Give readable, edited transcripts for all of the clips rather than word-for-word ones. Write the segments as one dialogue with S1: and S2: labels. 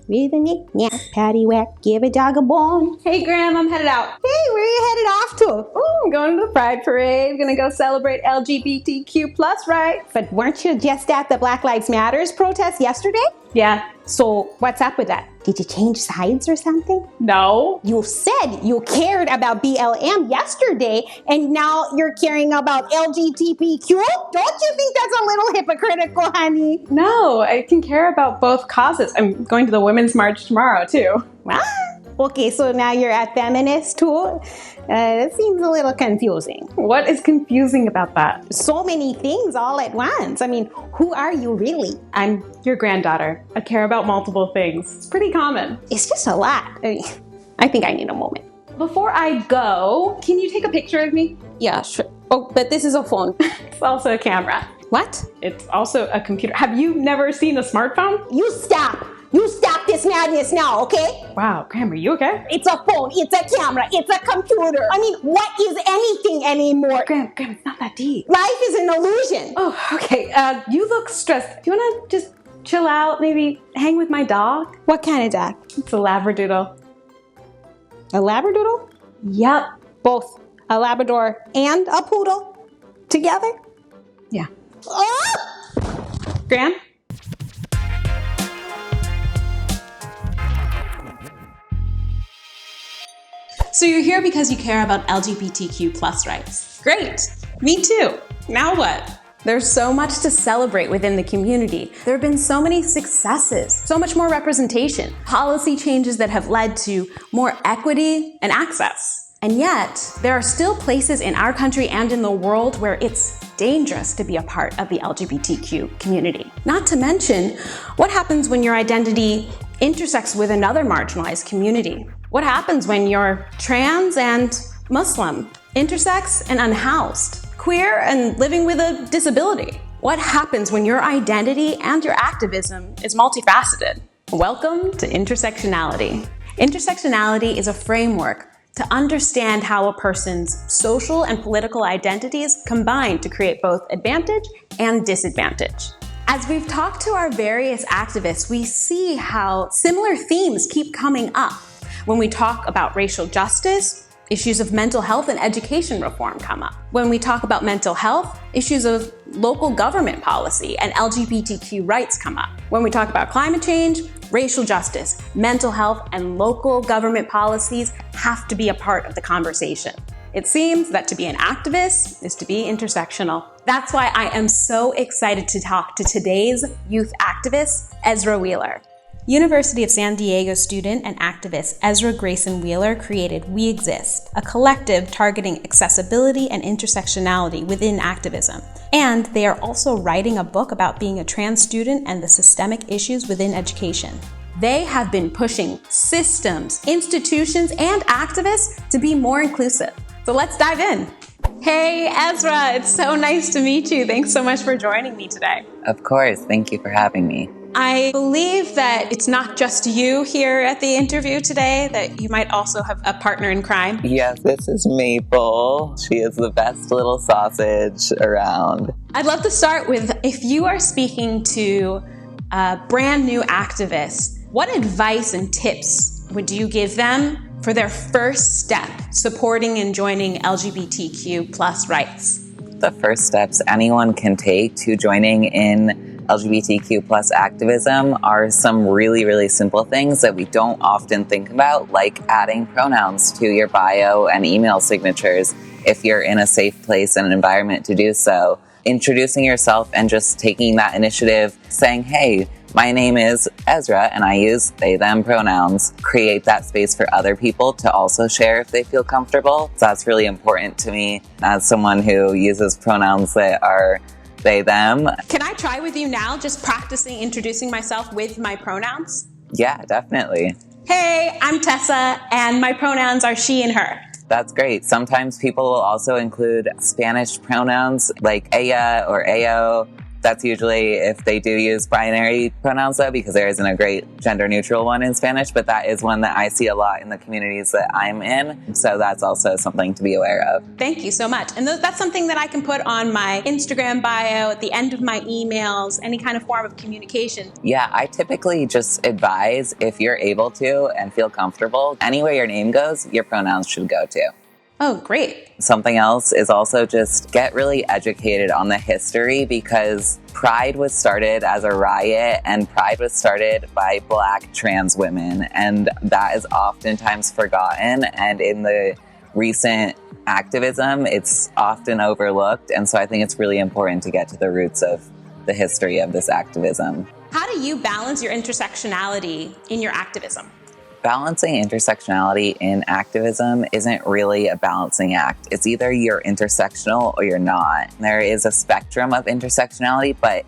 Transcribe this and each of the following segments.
S1: with a knick-knack, paddywhack, give a dog a bone.
S2: Hey, Graham, I'm headed out.
S1: Hey, where are you headed off to?
S2: Oh, I'm going to the Pride Parade. Gonna go celebrate LGBTQ plus rights.
S1: But weren't you just at the Black Lives Matters protest yesterday?
S2: Yeah.
S1: So what's up with that? Did you change sides or something?
S2: No.
S1: You said you cared about BLM yesterday, and now you're caring about LGBTQ? Don't you think that's a little hypocritical, honey?
S2: No, I can care about both causes. I'm going to the Women's March tomorrow, too.
S1: Ah, okay, so now you're a feminist too? It seems a little confusing.
S2: What is confusing about that?
S1: So many things all at once. I mean, who are you really?
S2: I'm your granddaughter. I care about multiple things. It's pretty common.
S1: It's just a lot. I think I need a moment.
S2: Before I go, can you take a picture of me?
S1: Yeah, sure. Oh, but this is a phone.
S2: It's also a camera.
S1: What?
S2: It's also a computer. Have you never seen a smartphone?
S1: You stop! You stop this madness now, okay?
S2: Wow, Graham, are you okay?
S1: It's a phone, it's a camera, it's a computer. I mean, what is anything anymore?
S2: Graham, it's not that deep.
S1: Life is an illusion.
S2: Oh, okay. You look stressed. Do you want to just chill out? Maybe hang with my dog?
S1: What kind of dog?
S2: It's a Labradoodle.
S1: A Labradoodle?
S2: Yep.
S1: Both a Labrador and a poodle together?
S2: Yeah.
S1: Oh!
S2: Graham? So you're here because you care about LGBTQ plus rights. Great. Me too. Now what? There's so much to celebrate within the community. There have been so many successes, so much more representation, policy changes that have led to more equity and access. And yet, there are still places in our country and in the world where it's dangerous to be a part of the LGBTQ community. Not to mention, what happens when your identity intersects with another marginalized community? What happens when you're trans and Muslim, intersex and unhoused, queer and living with a disability? What happens when your identity and your activism is multifaceted? Welcome to Intersectionality. Intersectionality is a framework to understand how a person's social and political identities combine to create both advantage and disadvantage. As we've talked to our various activists, we see how similar themes keep coming up. When we talk about racial justice, issues of mental health and education reform come up. When we talk about mental health, issues of local government policy and LGBTQ rights come up. When we talk about climate change, racial justice, mental health, and local government policies have to be a part of the conversation. It seems that to be an activist is to be intersectional. That's why I am so excited to talk to today's youth activist, Ezra Wheeler. University of San Diego student and activist Ezra Grayson Wheeler created We Exist, a collective targeting accessibility and intersectionality within activism. And they are also writing a book about being a trans student and the systemic issues within education. They have been pushing systems, institutions, and activists to be more inclusive. So let's dive in. Hey, Ezra, it's so nice to meet you. Thanks so much for joining me today.
S3: Of course, thank you for having me.
S2: I believe that it's not just you here at the interview today, that you might also have a partner in crime.
S3: Yes, this is Maple. She is the best little sausage around.
S2: I'd love to start with, if you are speaking to a brand new activist, what advice and tips would you give them for their first step supporting and joining LGBTQ plus rights?
S3: The first steps anyone can take to joining in LGBTQ plus activism are some really, really simple things that we don't often think about, like adding pronouns to your bio and email signatures if you're in a safe place and an environment to do so. Introducing yourself and just taking that initiative, saying, hey, my name is Ezra and I use they, them pronouns. Create that space for other people to also share if they feel comfortable. So that's really important to me as someone who uses pronouns that are they, them.
S2: Can I try with you now, just practicing introducing myself with my pronouns?
S3: Yeah, definitely.
S2: Hey, I'm Tessa, and my pronouns are she and her.
S3: That's great. Sometimes people will also include Spanish pronouns like ella or eo. That's usually if they do use binary pronouns, though, because there isn't a great gender neutral one in Spanish, but that is one that I see a lot in the communities that I'm in. So that's also something to be aware of.
S2: Thank you so much. And that's something that I can put on my Instagram bio, at the end of my emails, any kind of form of communication.
S3: Yeah, I typically just advise, if you're able to and feel comfortable, anywhere your name goes, your pronouns should go to.
S2: Oh, great.
S3: Something else is also just get really educated on the history, because Pride was started as a riot, and Pride was started by Black trans women, and that is oftentimes forgotten, and in the recent activism, it's often overlooked, and so I think it's really important to get to the roots of the history of this activism.
S2: How do you balance your intersectionality in your activism?
S3: Balancing intersectionality in activism isn't really a balancing act. It's either you're intersectional or you're not. There is a spectrum of intersectionality, but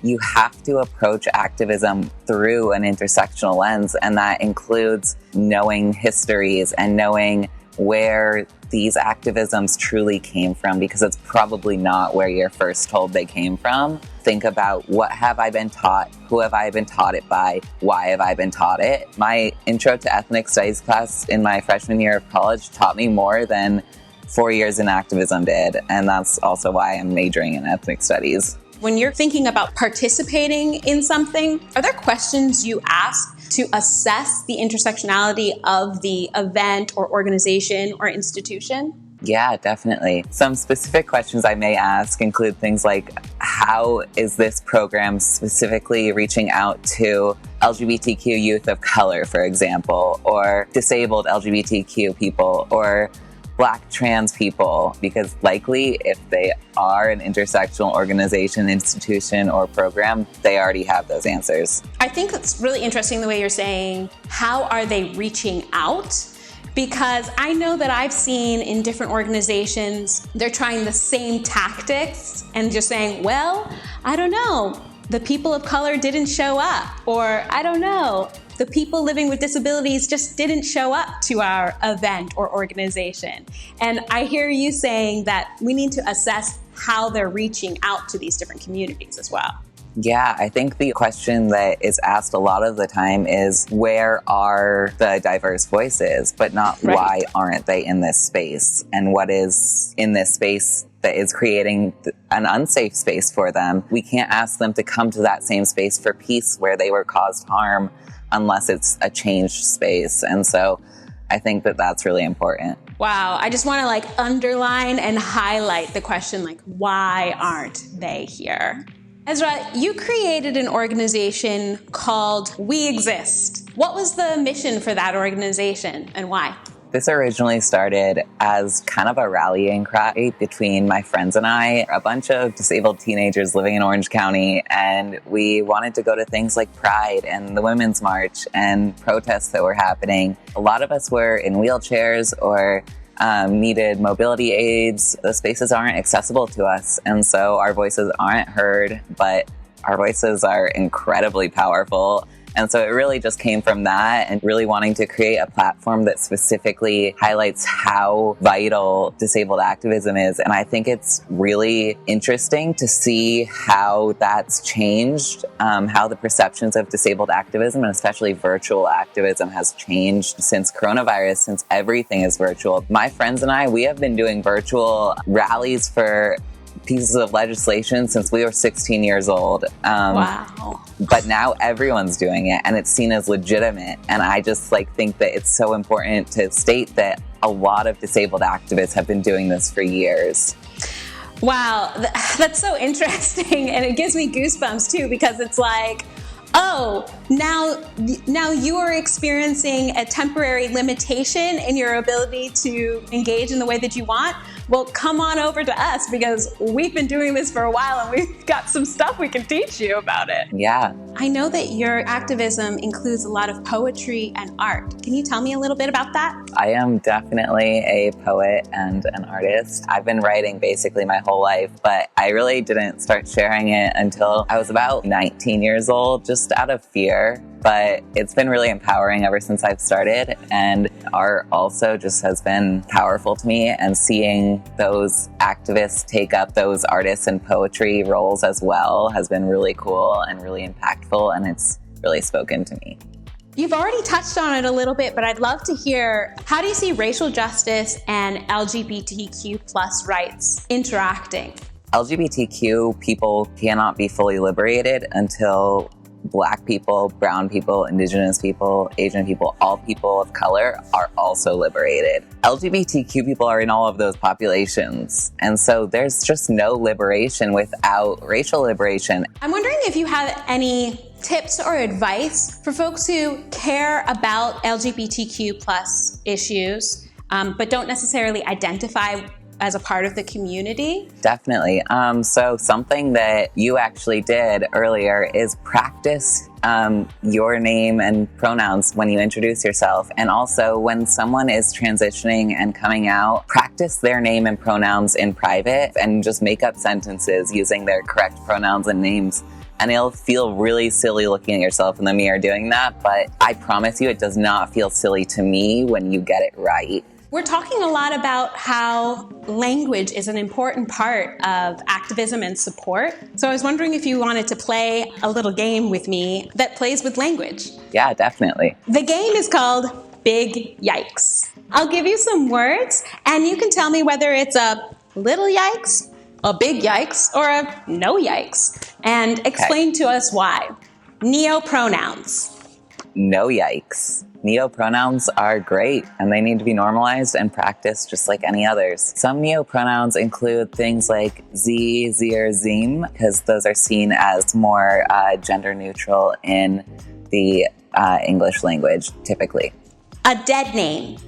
S3: you have to approach activism through an intersectional lens, and that includes knowing histories and knowing where these activisms truly came from, because it's probably not where you're first told they came from. Think about, what have I been taught? Who have I been taught it by? Why have I been taught it? My intro to ethnic studies class in my freshman year of college taught me more than 4 years in activism did. And that's also why I'm majoring in ethnic studies.
S2: When you're thinking about participating in something, are there questions you ask to assess the intersectionality of the event or organization or institution?
S3: Yeah, definitely. Some specific questions I may ask include things like, how is this program specifically reaching out to LGBTQ youth of color, for example, or disabled LGBTQ people, or Black trans people? Because likely, if they are an intersectional organization, institution, or program, they already have those answers.
S2: I think it's really interesting the way you're saying, how are they reaching out? Because I know that I've seen in different organizations, they're trying the same tactics and just saying, well, I don't know, the people of color didn't show up, or I don't know, the people living with disabilities just didn't show up to our event or organization. And I hear you saying that we need to assess how they're reaching out to these different communities as well.
S3: Yeah, I think the question that is asked a lot of the time is, where are the diverse voices, but not
S2: Right.
S3: Why aren't they in this space? And what is in this space that is creating an unsafe space for them? We can't ask them to come to that same space for peace where they were caused harm unless it's a changed space. And so I think that that's really important.
S2: Wow, I just want to underline and highlight the question, why aren't they here? Ezra, you created an organization called We Exist. What was the mission for that organization and why?
S3: This originally started as kind of a rallying cry between my friends and I, a bunch of disabled teenagers living in Orange County, and we wanted to go to things like Pride and the Women's March and protests that were happening. A lot of us were in wheelchairs or needed mobility aids. The spaces aren't accessible to us, and so our voices aren't heard, but our voices are incredibly powerful. And so it really just came from that, and really wanting to create a platform that specifically highlights how vital disabled activism is. And I think it's really interesting to see how that's changed, how the perceptions of disabled activism, and especially virtual activism, has changed since coronavirus, since everything is virtual. My friends and I, we have been doing virtual rallies for pieces of legislation since we were 16 years old.
S2: Wow.
S3: But now everyone's doing it, and it's seen as legitimate. And I just think that it's so important to state that a lot of disabled activists have been doing this for years.
S2: Wow, that's so interesting. And it gives me goosebumps too, because it's oh, now you are experiencing a temporary limitation in your ability to engage in the way that you want. Well, come on over to us, because we've been doing this for a while and we've got some stuff we can teach you about it.
S3: Yeah.
S2: I know that your activism includes a lot of poetry and art. Can you tell me a little bit about that?
S3: I am definitely a poet and an artist. I've been writing basically my whole life, but I really didn't start sharing it until I was about 19 years old, just out of fear. But it's been really empowering ever since I've started. And art also just has been powerful to me, and seeing those activists take up those artists and poetry roles as well has been really cool and really impactful, and it's really spoken to me.
S2: You've already touched on it a little bit, but I'd love to hear, how do you see racial justice and LGBTQ plus rights interacting?
S3: LGBTQ people cannot be fully liberated until Black people, brown people, Indigenous people, Asian people, all people of color are also liberated. LGBTQ people are in all of those populations. And so there's just no liberation without racial liberation.
S2: I'm wondering if you have any tips or advice for folks who care about LGBTQ plus issues, but don't necessarily identify as a part of the community?
S3: Definitely. So something that you actually did earlier is practice your name and pronouns when you introduce yourself. And also when someone is transitioning and coming out, practice their name and pronouns in private and just make up sentences using their correct pronouns and names. And it'll feel really silly looking at yourself in the mirror doing that, but I promise you it does not feel silly to me when you get it right.
S2: We're talking a lot about how language is an important part of activism and support. So I was wondering if you wanted to play a little game with me that plays with language.
S3: Yeah, definitely.
S2: The game is called Big Yikes. I'll give you some words and you can tell me whether it's a little yikes, a big yikes, or a no yikes. And explain to us why. Neopronouns.
S3: No yikes. Neopronouns are great and they need to be normalized and practiced just like any others. Some neopronouns include things like ze, zir, zim, because those are seen as more gender neutral in the English language, typically.
S2: A dead name.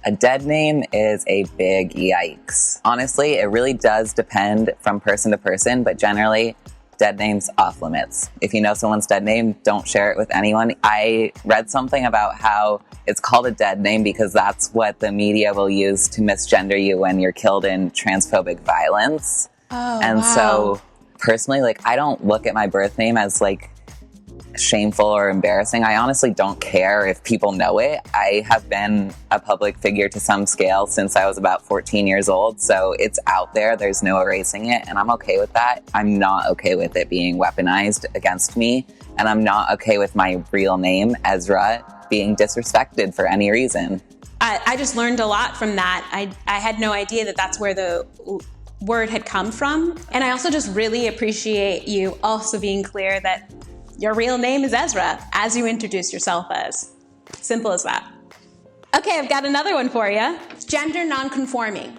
S3: A dead name is a big yikes. Honestly, it really does depend from person to person, but generally, dead names off limits. If you know someone's dead name, don't share it with anyone. I read something about how it's called a dead name because that's what the media will use to misgender you when you're killed in transphobic violence.
S2: Oh,
S3: and
S2: wow.
S3: So personally, I don't look at my birth name as shameful or embarrassing. I honestly don't care if people know it. I have been a public figure to some scale since I was about 14 years old, so it's out there. There's no erasing it, and I'm okay with that. I'm not okay with it being weaponized against me, and I'm not okay with my real name, Ezra, being disrespected for any reason.
S2: I just learned a lot from that. I had no idea that that's where the word had come from, and I also just really appreciate you also being clear that your real name is Ezra, as you introduce yourself as. Simple as that. Okay, I've got another one for you. Gender nonconforming.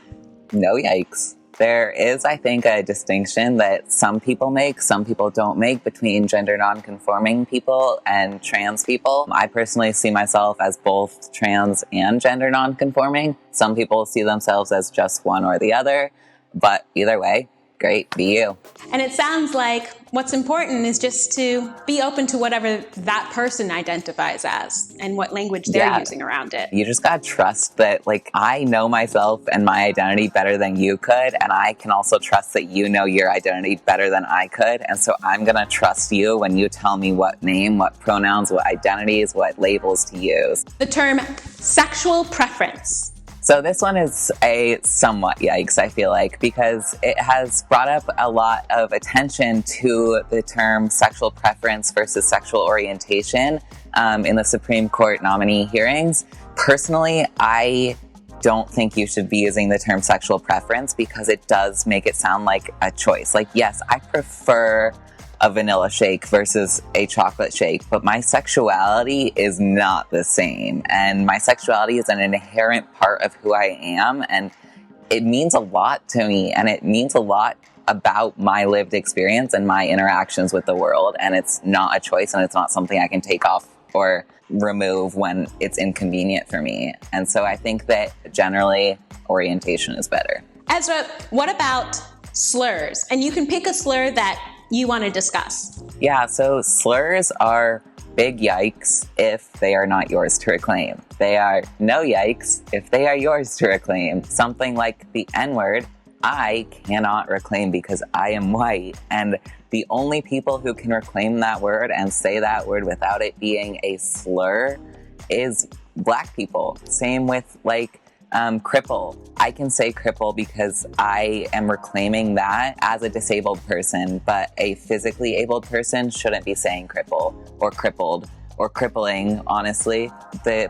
S3: No yikes. There is, I think, a distinction that some people make, some people don't make between gender nonconforming people and trans people. I personally see myself as both trans and gender nonconforming. Some people see themselves as just one or the other, but either way, great, be you.
S2: And it sounds like what's important is just to be open to whatever that person identifies as and what language they're using around it.
S3: You just gotta trust that, I know myself and my identity better than you could, and I can also trust that you know your identity better than I could, and so I'm gonna trust you when you tell me what name, what pronouns, what identities, what labels to use.
S2: The term sexual preference.
S3: So this one is a somewhat yikes, I feel like, because it has brought up a lot of attention to the term sexual preference versus sexual orientation in the Supreme Court nominee hearings. Personally, I don't think you should be using the term sexual preference because it does make it sound like a choice. Yes, I prefer a vanilla shake versus a chocolate shake, but my sexuality is not the same. And my sexuality is an inherent part of who I am, and it means a lot to me, and it means a lot about my lived experience and my interactions with the world, and it's not a choice, and it's not something I can take off or remove when it's inconvenient for me. And so I think that generally orientation is better.
S2: Ezra, what about slurs? And you can pick a slur that you want to discuss.
S3: Yeah, so slurs are big yikes if they are not yours to reclaim. They are no yikes if they are yours to reclaim. Something like the N-word, I cannot reclaim because I am white, and the only people who can reclaim that word and say that word without it being a slur is Black people. Same with like cripple. I can say cripple because I am reclaiming that as a disabled person, but a physically abled person shouldn't be saying cripple or crippled or crippling, honestly. The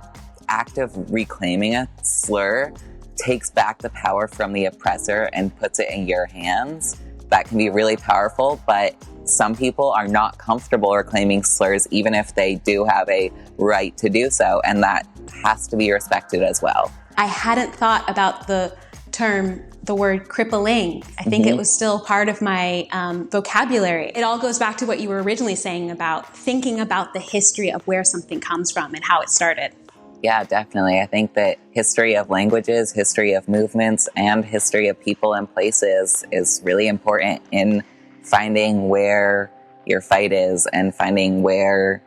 S3: act of reclaiming a slur takes back the power from the oppressor and puts it in your hands. That can be really powerful, but some people are not comfortable reclaiming slurs even if they do have a right to do so, and that has to be respected as well.
S2: I hadn't thought about the word crippling. I think it was still part of my vocabulary. It all goes back to what you were originally saying about thinking about the history of where something comes from and how it started.
S3: Yeah, definitely. I think that history of languages, history of movements, and history of people and places is really important in finding where your fight is and finding where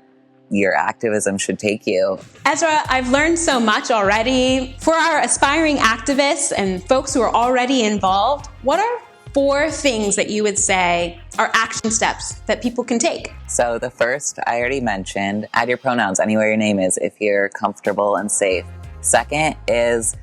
S3: your activism should take you.
S2: Ezra, I've learned so much already. For our aspiring activists and folks who are already involved, what are 4 things that you would say are action steps that people can take?
S3: So the first, I already mentioned, add your pronouns anywhere your name is if you're comfortable and safe. Second is,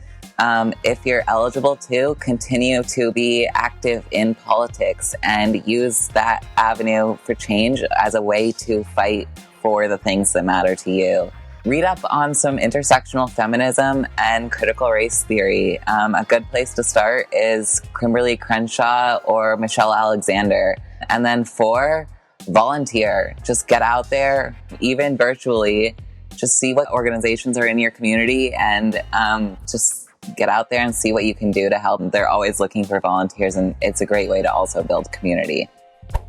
S3: if you're eligible to, continue to be active in politics and use that avenue for change as a way to fight for the things that matter to you. Read up on some intersectional feminism and critical race theory. A good place to start is Kimberly Crenshaw or Michelle Alexander. And then 4, volunteer. Just get out there, even virtually. Just see what organizations are in your community and just get out there and see what you can do to help. They're always looking for volunteers, and it's a great way to also build community.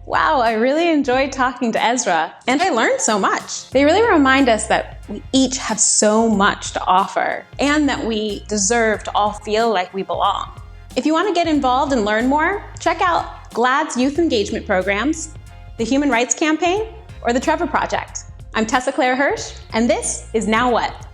S2: Wow, I really enjoyed talking to Ezra, and I learned so much. They really remind us that we each have so much to offer, and that we deserve to all feel like we belong. If you want to get involved and learn more, check out GLAAD's youth engagement programs, the Human Rights Campaign, or the Trevor Project. I'm Tessa Claire Hirsch, and this is Now What?